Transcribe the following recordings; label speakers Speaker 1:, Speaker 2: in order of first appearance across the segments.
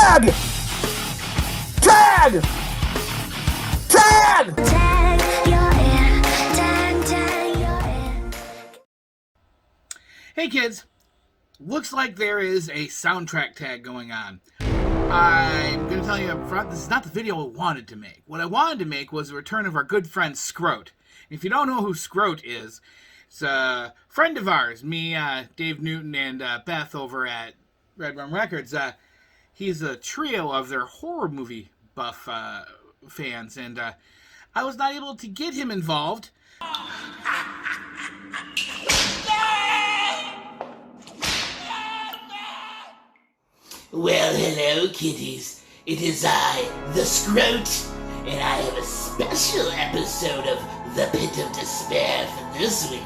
Speaker 1: Tag! Tag! Tag!
Speaker 2: Tag, you're in. Tag, you're in.
Speaker 3: Hey kids, looks like there is a soundtrack tag going on. I'm going to tell you up front, this is not the video I wanted to make. What I wanted to make was a return of our good friend Scroat. If you don't know who Scroat is, it's a friend of ours, me, Dave Newton, and Beth over at Red Rum Records. He's a trio of their horror movie buff fans, and I was not able to get him involved.
Speaker 4: Well, hello, kitties. It is I, the Scroat, and I have a special episode of The Pit of Despair for this week.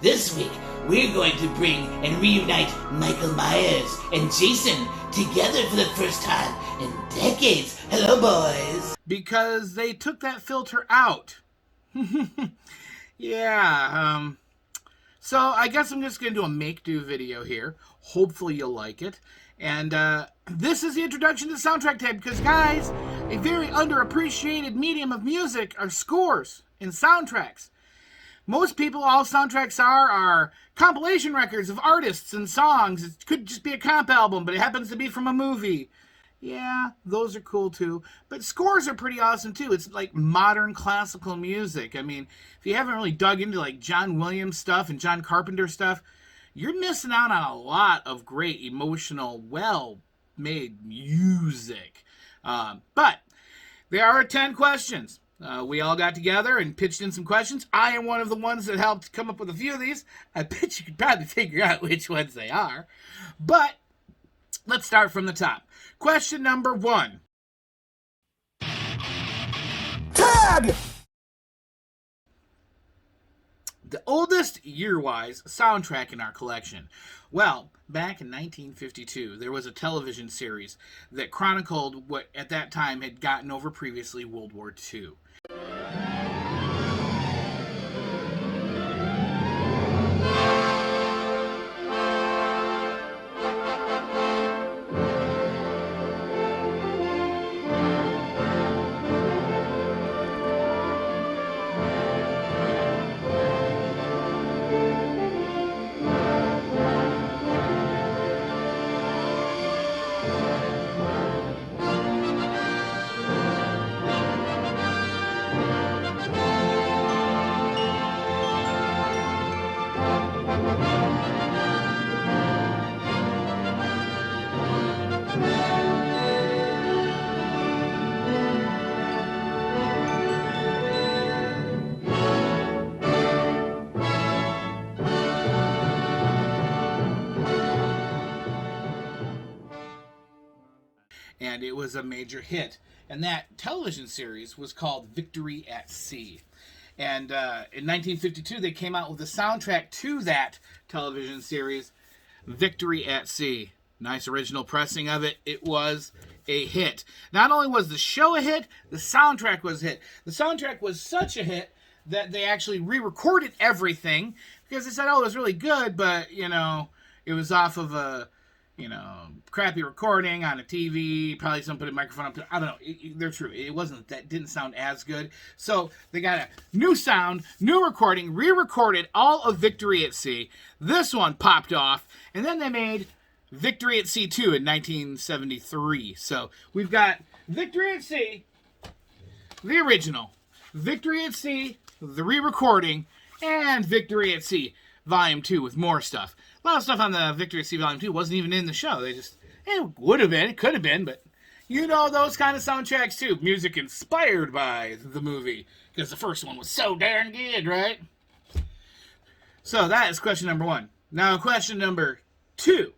Speaker 4: This week, we're going to bring and reunite Michael Myers and Jason together for the first time in decades. Hello, boys.
Speaker 3: Because they took that filter out. Yeah, so I guess I'm just going to do a make-do video here. Hopefully you'll like it. And this is the introduction to the soundtrack tag because, guys, a very underappreciated medium of music are scores and soundtracks. Most people, all soundtracks are compilation records of artists and songs. It could just be a comp album, but it happens to be from a movie. Yeah, those are cool too. But scores are pretty awesome too. It's like modern classical music. I mean, if you haven't really dug into like John Williams stuff and John Carpenter stuff, you're missing out on a lot of great, emotional, well-made music. But there are 10 questions. We all got together and pitched in some questions. I am one of the ones that helped come up with a few of these. I bet you could probably figure out which ones they are. But let's start from the top. Question number 1.
Speaker 1: Tag!
Speaker 3: The oldest, year-wise, soundtrack in our collection. Well, back in 1952, there was a television series that chronicled what at that time had gotten over previously World War II. And it was a major hit. And that television series was called Victory at Sea. And in 1952, they came out with a soundtrack to that television series, Victory at Sea. Nice original pressing of it. It was a hit. Not only was the show a hit, the soundtrack was a hit. The soundtrack was such a hit that they actually re-recorded everything because they said, oh, it was really good, but, you know, it was off of a, crappy recording on a TV. Probably someone put a microphone up to, I don't know. They're true. It wasn't, that didn't sound as good. So they got a new sound, new recording, re-recorded all of Victory at Sea. This one popped off, and then they made Victory at Sea 2 in 1973. So we've got Victory at Sea, the original, Victory at Sea, the re-recording, and Victory at Sea Volume 2 with more stuff. A lot of stuff on the Victory at Sea Volume 2 wasn't even in the show. They just, it would have been, it could have been, but you know those kind of soundtracks too. Music inspired by the movie, because the first one was so darn good, right? So that is question number 1. Now question number 2.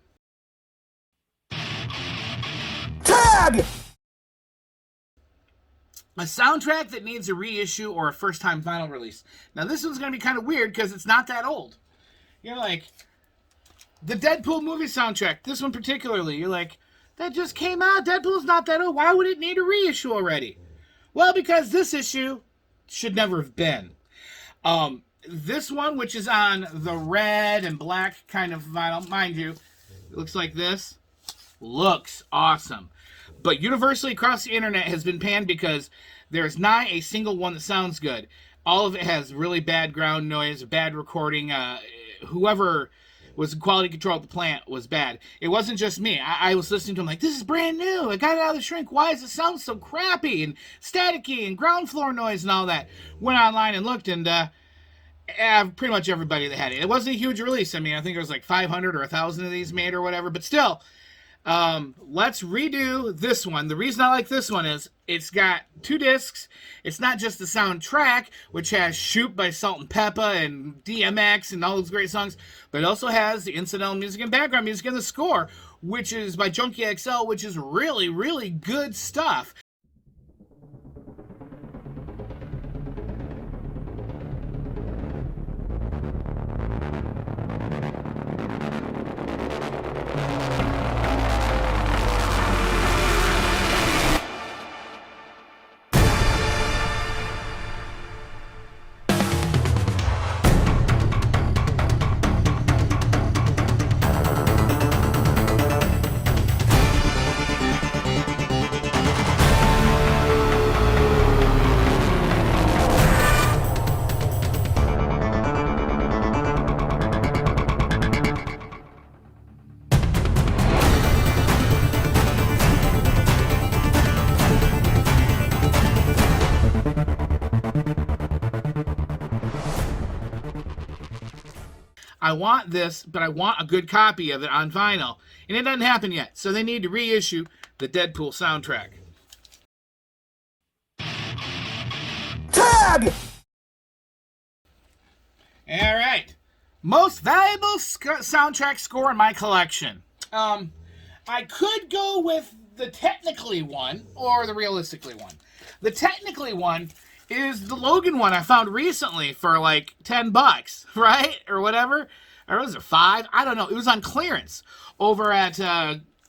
Speaker 1: Tag!
Speaker 3: A soundtrack that needs a reissue or a first-time vinyl release. Now this one's going to be kind of weird because it's not that old. You're like, the Deadpool movie soundtrack, this one particularly, you're like, that just came out. Deadpool's not that old. Why would it need a reissue already? Well, because this issue should never have been. This one, which is on the red and black kind of vinyl, mind you, it looks like this. Looks awesome. but universally across the internet has been panned because there's not a single one that sounds good. All of it has really bad ground noise, bad recording. Whoever was in quality control at the plant was bad. It wasn't just me. I was listening to him like, this is brand new. I got it out of the shrink. Why does it sound so crappy and staticky and ground floor noise and all that? Went online and looked, and pretty much everybody that had it. It wasn't a huge release. I mean, I think there was like 500 or 1,000 of these made or whatever, but still, let's redo this one. The reason I like this one is it's got 2 discs. It's not just the soundtrack, which has Shoot by Salt and Peppa and DMX and all those great songs, but it also has the incidental music and background music and the score, which is by Junkie XL, which is really, really good stuff. I want this, but I want a good copy of it on vinyl. And it doesn't happen yet, so they need to reissue the Deadpool soundtrack.
Speaker 1: Tag!
Speaker 3: Alright. Most valuable soundtrack score in my collection. I could go with the technically one or the realistically one. The technically one is the Logan one I found recently for like $10, right? Or whatever. Or was it $5? I don't know. It was on clearance over at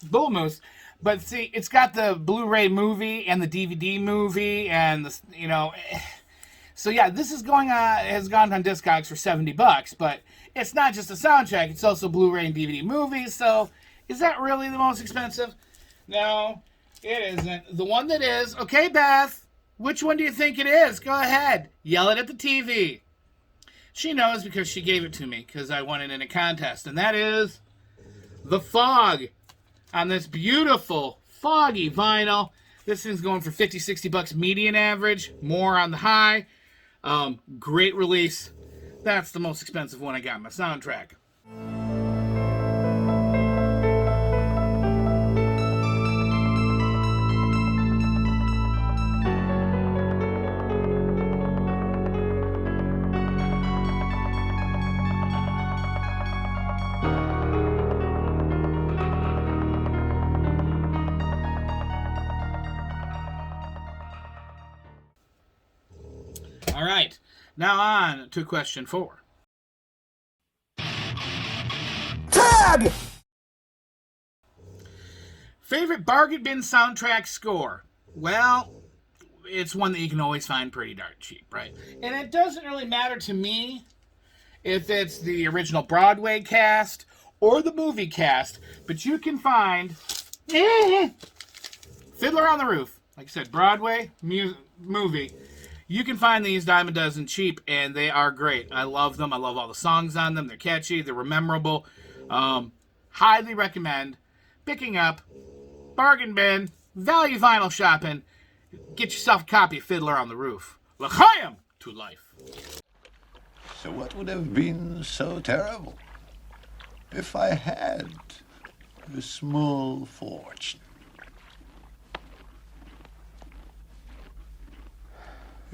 Speaker 3: Bull Moose. But see, it's got the Blu-ray movie and the DVD movie and the, you know. So yeah, this is has gone on Discogs for $70, but it's not just a soundtrack, it's also Blu-ray and DVD movies. So is that really the most expensive? No, it isn't. The one that is, okay, Beth, which one do you think it is? Go ahead. Yell it at the TV. She knows because she gave it to me because I won it in a contest. And that is The Fog on this beautiful foggy vinyl. This thing's going for $50, $60 median average. More on the high. Great release. That's the most expensive one I got in my soundtrack. All right, now on to question 4.
Speaker 1: Tag!
Speaker 3: Favorite bargain bin soundtrack score? Well, it's one that you can always find pretty darn cheap, right? And it doesn't really matter to me if it's the original Broadway cast or the movie cast, but you can find Fiddler on the Roof. Like I said, Broadway, movie. You can find these dime a dozen cheap, and they are great. I love them. I love all the songs on them. They're catchy. They're memorable. Highly recommend picking up bargain bin, value vinyl shopping. Get yourself a copy of Fiddler on the Roof. L'chaim to life.
Speaker 5: So what would have been so terrible if I had a small fortune?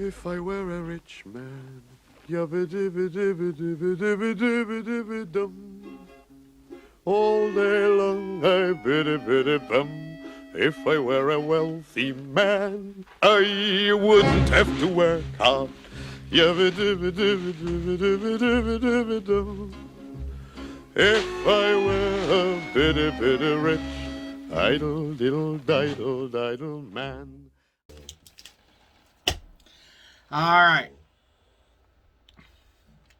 Speaker 6: If I were a rich man, yabba-dibba-dibba-dibba-dibba-dibba-dibba-dum. All day long I biddy-biddy-bum. If I were a wealthy man, I wouldn't have to work hard. Yabba-dibba-dibba-dibba-dibba-dibba-dibba-dum. If I were a biddy-biddy rich, idle-diddle-diddle-diddle man.
Speaker 3: All right.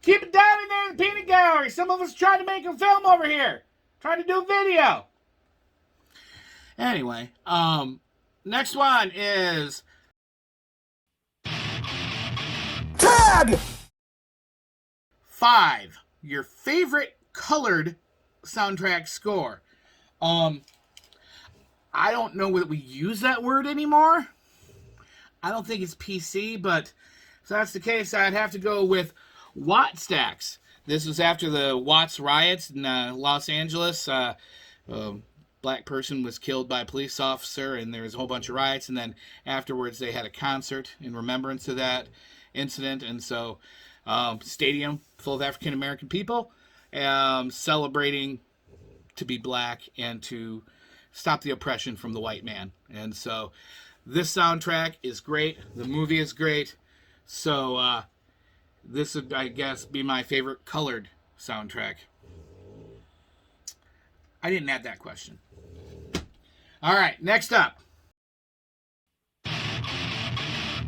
Speaker 3: Keep it down in there in the peanut gallery. Some of us trying to make a film over here. Trying to do a video. Anyway, Next one is
Speaker 1: Tag!
Speaker 3: 5. Your favorite colored soundtrack score. I don't know that we use that word anymore. I don't think it's PC, but if that's the case, I'd have to go with Watt Stacks. This was after the Watts riots in Los Angeles. Black person was killed by a police officer, and there was a whole bunch of riots, and then afterwards they had a concert in remembrance of that incident, and so stadium full of African American people celebrating to be black and to stop the oppression from the white man. And so this soundtrack is great. The movie is great. So this would, I guess, be my favorite colored soundtrack. I didn't add that question. All right, next up.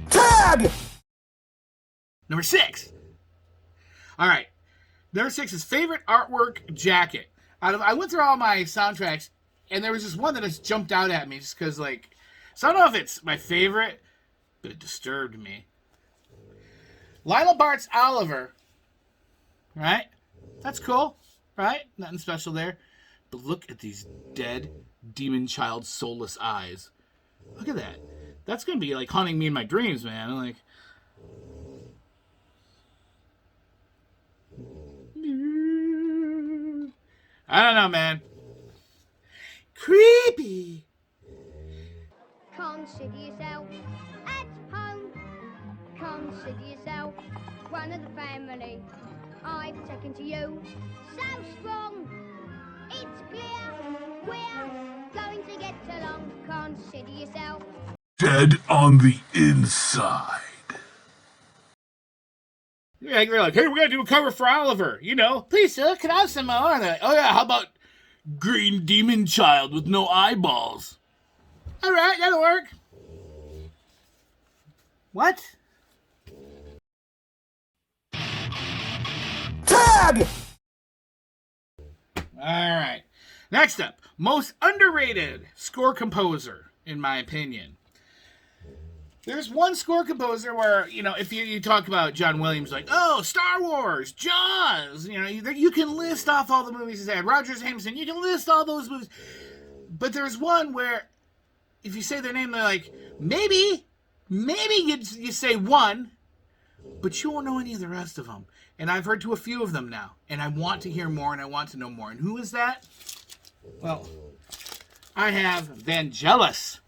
Speaker 1: Tag!
Speaker 3: Number 6. All right. Number 6 is favorite artwork jacket. I went through all my soundtracks, and there was this one that just jumped out at me just because, like, so I don't know if it's my favorite, but it disturbed me. Lionel Bart's Oliver. Right? That's cool. Right? Nothing special there. But look at these dead demon child soulless eyes. Look at that. That's going to be, like, haunting me in my dreams, man. Like, I don't know, man. Creepy.
Speaker 7: Consider yourself at home. Consider yourself one of the family. I've taken to you so strong. It's clear we're going to get along. Consider yourself
Speaker 1: Dead on the inside.
Speaker 3: Yeah, they're like, hey, we're going to do a cover for Oliver. You know, please, sir, can I have some more? And they're like, oh, yeah, how about Green Demon Child with no eyeballs? All right, that'll work. What?
Speaker 1: Tag!
Speaker 3: All right. Next up, most underrated score composer, in my opinion. There's one score composer where, you know, if you talk about John Williams, like, oh, Star Wars, Jaws, you know, you can list off all the movies he's had. Rogers Hamilton, you can list all those movies. But there's one where, if you say their name, they're like, maybe you say one, but you won't know any of the rest of them. And I've heard to a few of them now, and I want to hear more, and I want to know more. And who is that? Well, I have Vangelis.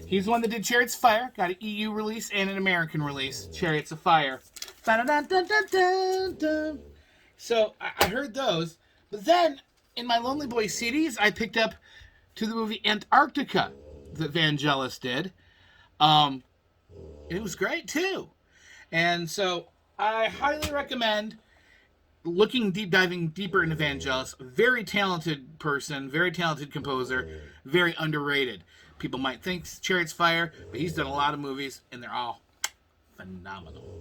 Speaker 3: He's the one that did Chariots of Fire. Got an EU release and an American release. Chariots of Fire. So I heard those. But then, in my Lonely Boy CDs, I picked up to the movie Antarctica that Vangelis did. It was great, too. And so I highly recommend diving deeper into Vangelis. Very talented person, very talented composer, very underrated. People might think Chariots of Fire, but he's done a lot of movies, and they're all phenomenal.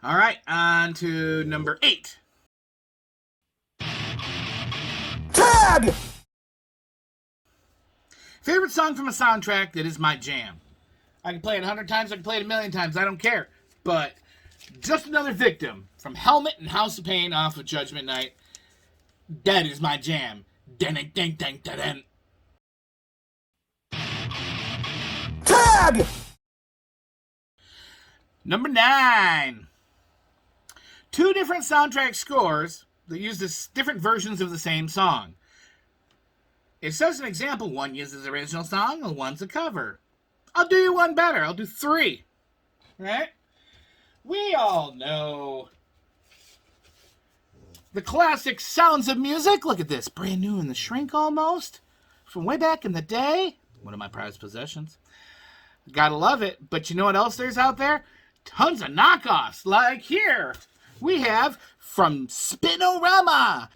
Speaker 3: All right, on to number 8.
Speaker 1: Tag!
Speaker 3: Favorite song from a soundtrack that is my jam. I can play it 100 times, I can play it 1,000,000 times, I don't care. But Just Another Victim from Helmet and House of Pain off of Judgment Night. That is my jam. Dang, dang, dang, dang.
Speaker 1: Tag!
Speaker 3: Number 9. 2 different soundtrack scores that use different versions of the same song. It says an example, one uses the original song and one's a cover. I'll do you one better. I'll do 3. Right? We all know the classic Sounds of Music. Look at this. Brand new in the shrink almost. From way back in the day. One of my prized possessions. Gotta love it. But you know what else there's out there? Tons of knockoffs. Like here. we have from Spinorama.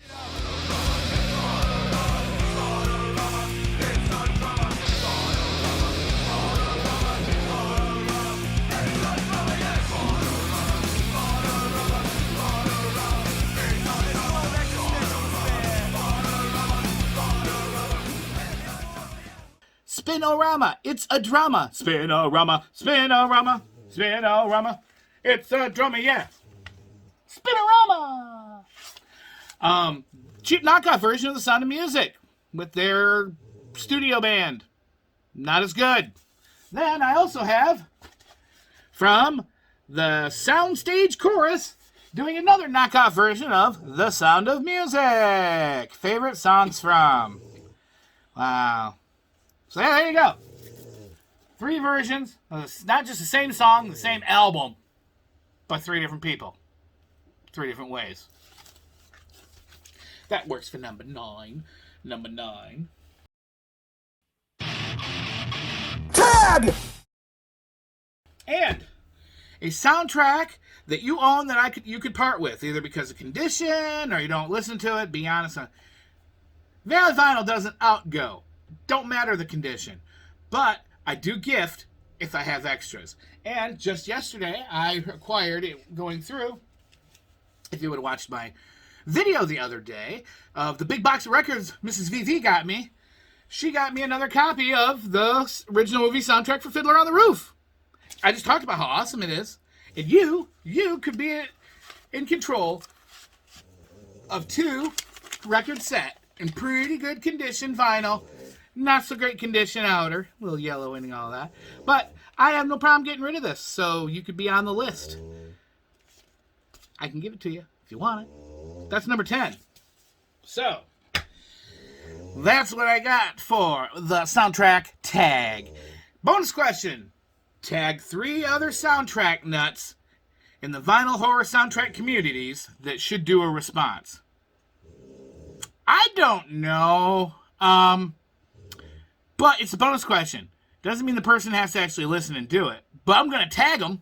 Speaker 3: Spinorama, it's a drama. Spinorama, Spinorama, Spinorama, it's a drama, yeah. Spinorama! Cheap knockoff version of The Sound of Music with their studio band. Not as good. Then I also have from the Soundstage Chorus doing another knockoff version of The Sound of Music. Favorite songs from. Wow. So there you go. 3 versions. Not just the same song, the same album, but 3 different people. 3 different ways. That works for number 9. Number 9.
Speaker 1: Tag!
Speaker 3: And a soundtrack that you own that you could part with, either because of condition or you don't listen to it. Be honest. Valley Vinyl doesn't outgo. Don't matter the condition. But I do gift if I have extras. And just yesterday, I acquired it going through. If you would have watched my video the other day of the big box of records Mrs. VV got me, she got me another copy of the original movie soundtrack for Fiddler on the Roof. I just talked about how awesome it is. And you could be in control of 2 record set in pretty good condition vinyl. Not so great condition outer. A little yellowing and all that. But I have no problem getting rid of this. So you could be on the list. I can give it to you if you want it. That's number 10. So, that's what I got for the soundtrack tag. Bonus question. Tag 3 other soundtrack nuts in the vinyl horror soundtrack communities that should do a response. I don't know. But it's a bonus question. Doesn't mean the person has to actually listen and do it. But I'm going to tag them.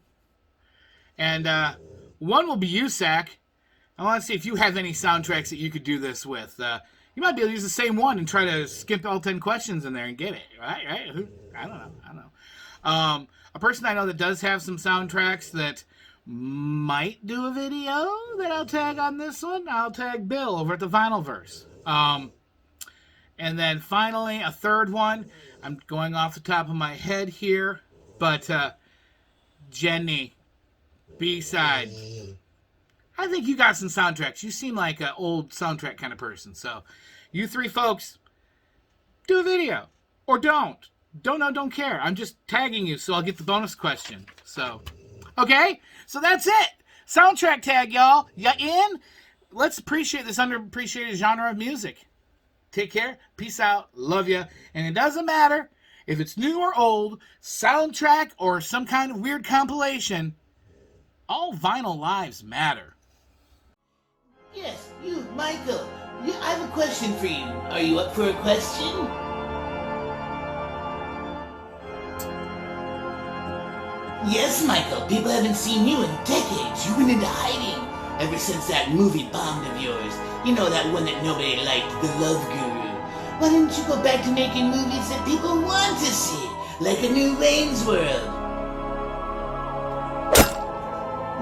Speaker 3: And one will be you, Sack. I want to see if you have any soundtracks that you could do this with. You might be able to use the same one and try to skip all 10 questions in there and get it. Right? I don't know. A person I know that does have some soundtracks that might do a video that I'll tag on this one. I'll tag Bill over at the Vinylverse. And then finally, a third one. I'm going off the top of my head here. But Jenny, B-side. I think you got some soundtracks. You seem like an old soundtrack kind of person. So you 3 folks, do a video. Or don't. Don't care. I'm just tagging you so I'll get the bonus question. So, okay? So that's it. Soundtrack tag, y'all. You in? Let's appreciate this underappreciated genre of music. Take care. Peace out. Love ya. And it doesn't matter if it's new or old, soundtrack or some kind of weird compilation. All vinyl lives matter.
Speaker 4: Yes, you, Michael. I have a question for you. Are you up for a question? Yes, Michael. People haven't seen you in decades. You went into hiding ever since that movie bombed of yours. You know, that one that nobody liked, The Love Guru. Why don't you go back to making movies that people want to see? Like a new Wayne's World.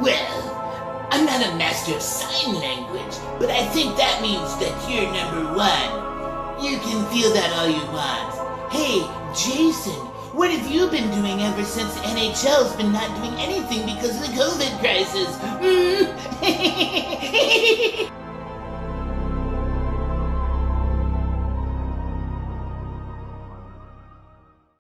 Speaker 4: Well, I'm not a master of sign language, but I think that means that you're number 1. You can feel that all you want. Hey, Jason, what have you been doing ever since NHL's been not doing anything because of the COVID crisis?